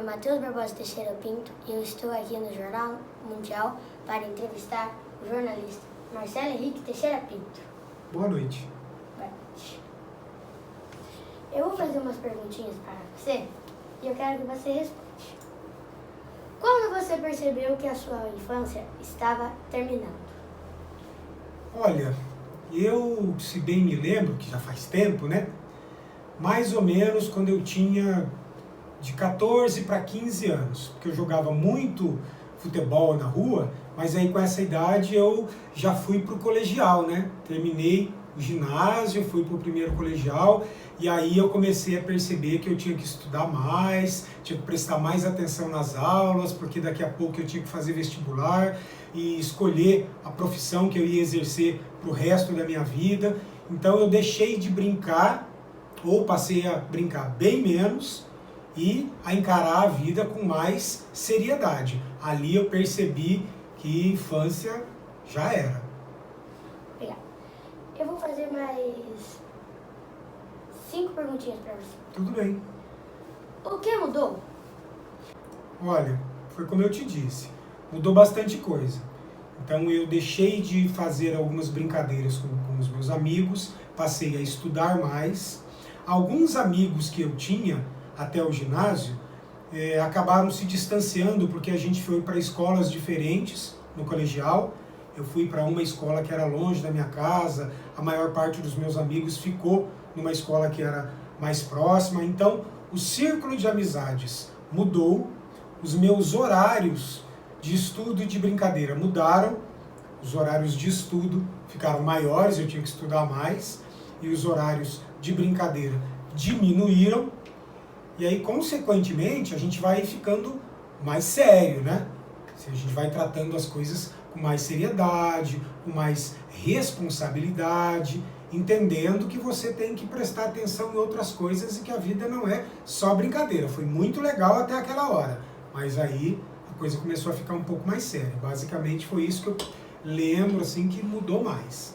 Matheus Barbosa Teixeira Pinto e eu estou aqui no Jornal Mundial para entrevistar o jornalista Marcelo Henrique Teixeira Pinto. Boa noite. Boa noite. Eu vou fazer umas perguntinhas para você e eu quero que você responda. Quando você percebeu que a sua infância estava terminando? Olha, eu, se bem me lembro, que já faz tempo, né? Mais ou menos quando eu tinha de 14 para 15 anos, porque eu jogava muito futebol na rua, mas aí com essa idade eu já fui para o colegial, né? Terminei o ginásio, fui para o primeiro colegial e aí eu comecei a perceber que eu tinha que estudar mais, tinha que prestar mais atenção nas aulas, porque daqui a pouco eu tinha que fazer vestibular e escolher a profissão que eu ia exercer para o resto da minha vida. Então eu deixei de brincar, ou passei a brincar bem menos, e a encarar a vida com mais seriedade. Ali eu percebi que infância já era. Obrigada. Eu vou fazer mais 5 perguntinhas para você. Tudo bem. O que mudou? Olha, foi como eu te disse, mudou bastante coisa. Então eu deixei de fazer algumas brincadeiras com os meus amigos, passei a estudar mais. Alguns amigos que eu tinha até o ginásio, acabaram se distanciando porque a gente foi para escolas diferentes no colegial. Eu fui para uma escola que era longe da minha casa, a maior parte dos meus amigos ficou numa escola que era mais próxima. Então, o círculo de amizades mudou, os meus horários de estudo e de brincadeira mudaram, os horários de estudo ficaram maiores, eu tinha que estudar mais, e os horários de brincadeira diminuíram. E aí, consequentemente, a gente vai ficando mais sério, né? A gente vai tratando as coisas com mais seriedade, com mais responsabilidade, entendendo que você tem que prestar atenção em outras coisas e que a vida não é só brincadeira. Foi muito legal até aquela hora, mas aí a coisa começou a ficar um pouco mais séria. Basicamente foi isso que eu lembro, assim, que mudou mais.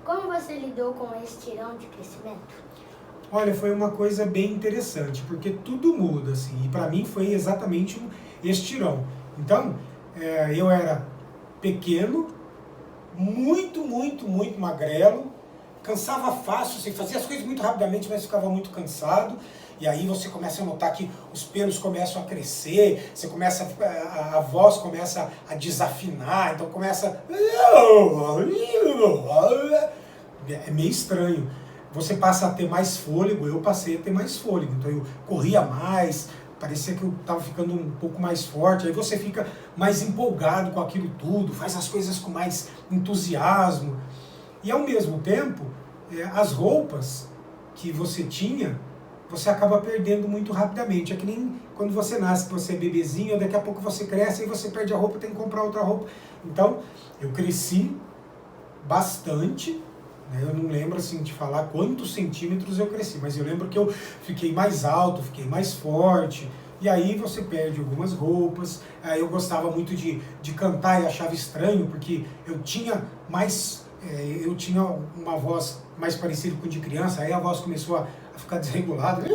Como você lidou com esse tirão de crescimento? Olha, foi uma coisa bem interessante, porque tudo muda, assim, e para mim foi exatamente um estirão. Então, eu era pequeno, muito magrelo, cansava fácil, assim, fazia as coisas muito rapidamente, mas ficava muito cansado, e aí você começa a notar que os pelos começam a crescer, você começa, a voz começa a desafinar, então começa... É meio estranho. Você passa a ter mais fôlego, eu passei a ter mais fôlego, então eu corria mais, parecia que eu estava ficando um pouco mais forte, aí você fica mais empolgado com aquilo tudo, faz as coisas com mais entusiasmo, e ao mesmo tempo, as roupas que você tinha, você acaba perdendo muito rapidamente, é que nem quando você nasce, que você é bebezinho, daqui a pouco você cresce e você perde a roupa, tem que comprar outra roupa. Então, eu cresci bastante. Eu não lembro assim de falar quantos centímetros eu cresci, mas eu lembro que eu fiquei mais alto, fiquei mais forte, e aí você perde algumas roupas. Eu gostava muito de cantar e achava estranho, porque eu tinha uma voz mais parecida com de criança, aí a voz começou a ficar desregulada,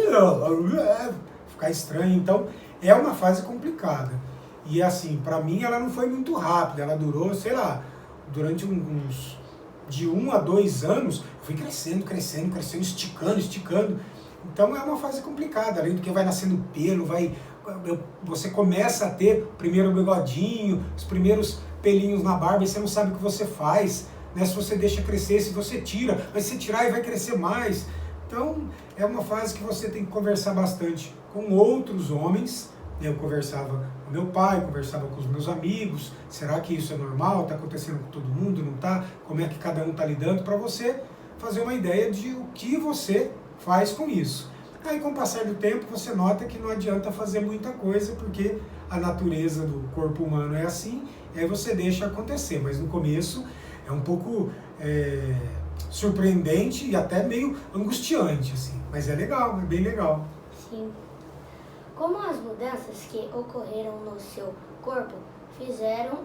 ficar estranho, então é uma fase complicada. E assim, para mim ela não foi muito rápida, ela durou, sei lá, durante uns... de 1 a 2 anos, eu fui crescendo, esticando. Então é uma fase complicada, além do que vai nascendo pelo, você começa a ter o primeiro bigodinho, os primeiros pelinhos na barba, e você não sabe o que você faz, né? Se você deixa crescer, se você tira, mas se tirar e vai crescer mais. Então é uma fase que você tem que conversar bastante com outros homens. Eu conversava com meu pai, conversava com os meus amigos, será que isso é normal? Está acontecendo com todo mundo? Não está? Como é que cada um está lidando? Para você fazer uma ideia de o que você faz com isso. Aí com o passar do tempo você nota que não adianta fazer muita coisa, porque a natureza do corpo humano é assim, e aí você deixa acontecer, mas no começo é um pouco surpreendente e até meio angustiante, assim, mas é legal, é bem legal. Sim. Como as mudanças que ocorreram no seu corpo fizeram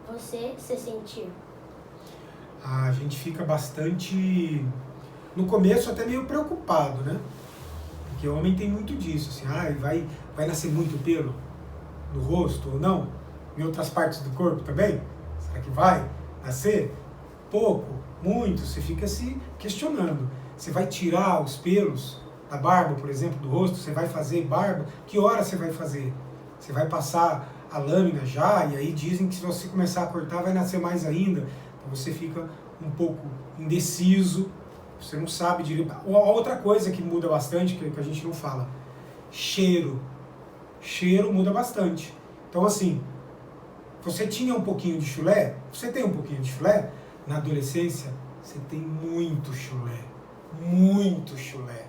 você se sentir? A gente fica bastante, no começo até meio preocupado, né? Porque homem tem muito disso, assim, vai nascer muito pelo no rosto ou não? Em outras partes do corpo também? Será que vai nascer? Pouco? Muito? Você fica se questionando. Você vai tirar os pelos da barba, por exemplo, do rosto? Você vai fazer barba? Que hora você vai fazer? Você vai passar a lâmina já? E aí dizem que se você começar a cortar vai nascer mais ainda. Então você fica um pouco indeciso. Você não sabe direito. Outra coisa que muda bastante, que a gente não fala, cheiro. Cheiro muda bastante. Então assim, você tinha um pouquinho de chulé? Você tem um pouquinho de chulé? Na adolescência, você tem muito chulé. Muito chulé.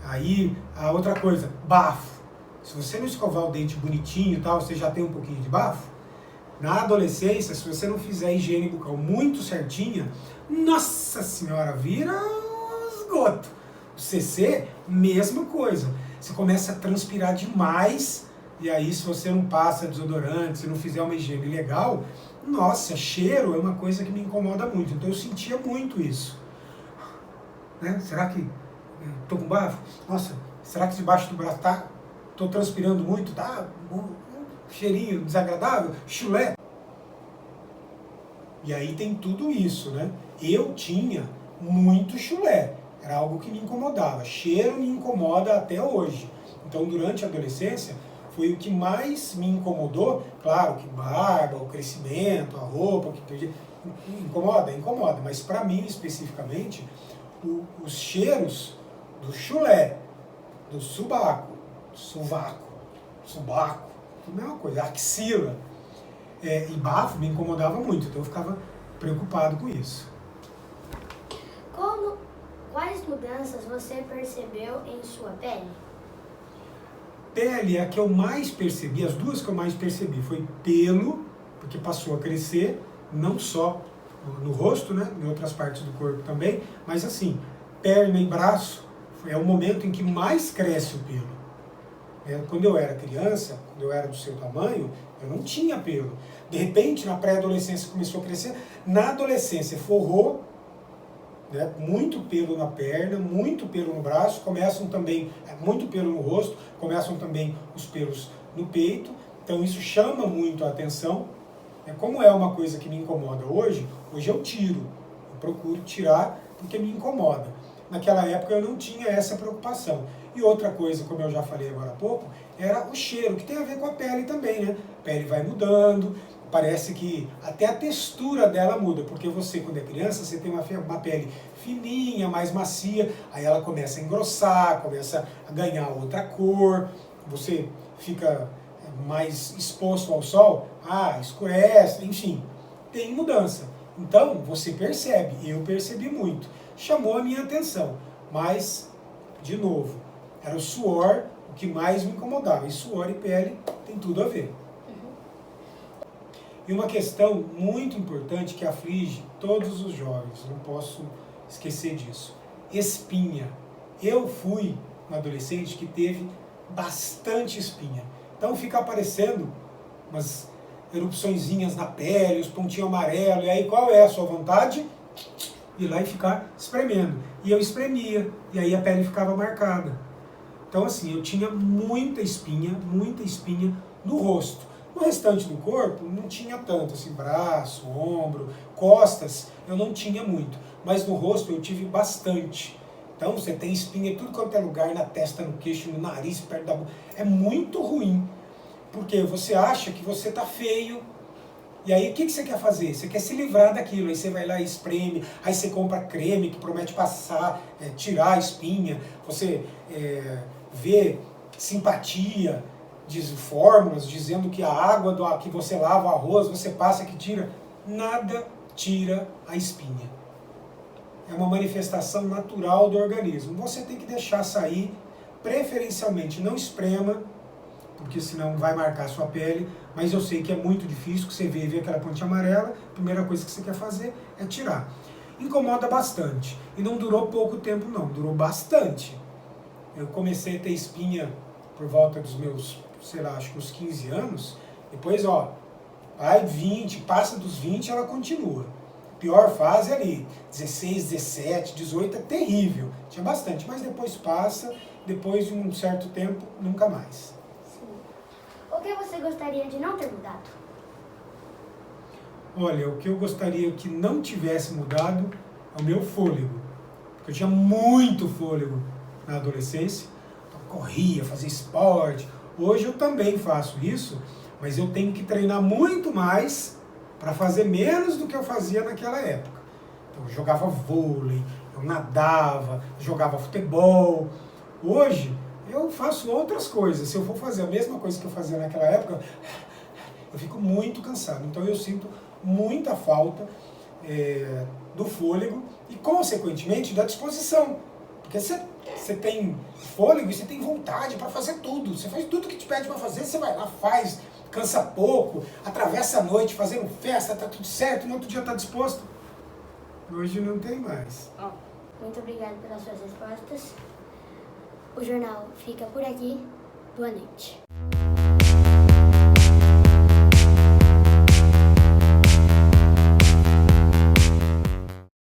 Aí, a outra coisa, bafo. Se você não escovar o dente bonitinho e tal, você já tem um pouquinho de bafo. Na adolescência, se você não fizer a higiene bucal muito certinha, nossa senhora, vira esgoto. O CC, mesma coisa. Você começa a transpirar demais, e aí se você não passa desodorante, se não fizer uma higiene legal, nossa, cheiro é uma coisa que me incomoda muito. Então eu sentia muito isso. Né? Será que tô com bafo? Nossa, será que debaixo do braço tô transpirando muito? Tá um cheirinho desagradável? Chulé? E aí tem tudo isso, né? Eu tinha muito chulé. Era algo que me incomodava. Cheiro me incomoda até hoje. Então, durante a adolescência, foi o que mais me incomodou. Claro que barba, o crescimento, a roupa, que perdi. Incomoda, incomoda. Mas para mim, especificamente, os cheiros do chulé, do sovaco, a mesma coisa, axila e bafo me incomodava muito. Então eu ficava preocupado com isso. Quais mudanças você percebeu em sua pele? Pele é a que eu mais percebi, as duas que eu mais percebi foi pelo, porque passou a crescer, não só no rosto, né, em outras partes do corpo também, mas assim, perna e braço é o momento em que mais cresce o pelo. Quando eu era criança, quando eu era do seu tamanho, eu não tinha pelo. De repente, na pré-adolescência começou a crescer, na adolescência forrou, né, muito pelo na perna, muito pelo no braço, começam também, muito pelo no rosto, começam também os pelos no peito, então isso chama muito a atenção. Como é uma coisa que me incomoda hoje eu tiro, eu procuro tirar porque me incomoda. Naquela época eu não tinha essa preocupação. E outra coisa, como eu já falei agora há pouco, era o cheiro, que tem a ver com a pele também, né? A pele vai mudando, parece que até a textura dela muda, porque você, quando é criança, você tem uma pele fininha, mais macia, aí ela começa a engrossar, começa a ganhar outra cor, você fica mais exposto ao sol, escurece, enfim, tem mudança. Então, você percebe, eu percebi muito, chamou a minha atenção, mas, de novo, era o suor o que mais me incomodava, e suor e pele tem tudo a ver. E uma questão muito importante que aflige todos os jovens, não posso esquecer disso, espinha. Eu fui um adolescente que teve bastante espinha, então fica aparecendo umas erupçõezinhas na pele, os pontinhos amarelos, e aí qual é a sua vontade? Ir lá e ficar espremendo. E eu espremia, e aí a pele ficava marcada. Então assim, eu tinha muita espinha no rosto. No restante do corpo, não tinha tanto, assim, braço, ombro, costas, eu não tinha muito. Mas no rosto eu tive bastante. Então você tem espinha em tudo quanto é lugar, na testa, no queixo, no nariz, perto da boca. É muito ruim. Porque você acha que você tá feio. E aí o que você quer fazer? Você quer se livrar daquilo. Aí você vai lá e espreme. Aí você compra creme que promete passar, tirar a espinha. Você vê simpatia, diz fórmulas dizendo que a água que você lava o arroz, você passa que tira. Nada tira a espinha. É uma manifestação natural do organismo. Você tem que deixar sair, preferencialmente não esprema, porque senão vai marcar a sua pele, mas eu sei que é muito difícil, que você vê aquela pontinha amarela, a primeira coisa que você quer fazer é tirar. Incomoda bastante. E não durou pouco tempo não, durou bastante. Eu comecei a ter espinha por volta dos meus, sei lá, acho que uns 15 anos, depois, vai 20, passa dos 20, ela continua. pior fase ali, 16, 17, 18, é terrível. Tinha bastante, mas depois passa, depois de um certo tempo, nunca mais. Sim. O que você gostaria de não ter mudado? Olha, o que eu gostaria que não tivesse mudado é o meu fôlego. Porque eu tinha muito fôlego na adolescência. Então, corria, fazia esporte. Hoje eu também faço isso, mas eu tenho que treinar muito mais para fazer menos do que eu fazia naquela época. Então, eu jogava vôlei, eu nadava, jogava futebol. Hoje eu faço outras coisas. Se eu for fazer a mesma coisa que eu fazia naquela época, eu fico muito cansado. Então eu sinto muita falta do fôlego e, consequentemente, da disposição. Porque você tem fôlego e você tem vontade para fazer tudo. Você faz tudo que te pede para fazer, você vai lá, faz, cansa pouco, atravessa a noite fazendo festa, tá tudo certo, no outro dia tá disposto. Hoje não tem mais. Muito obrigada pelas suas respostas. O jornal fica por aqui. Boa noite.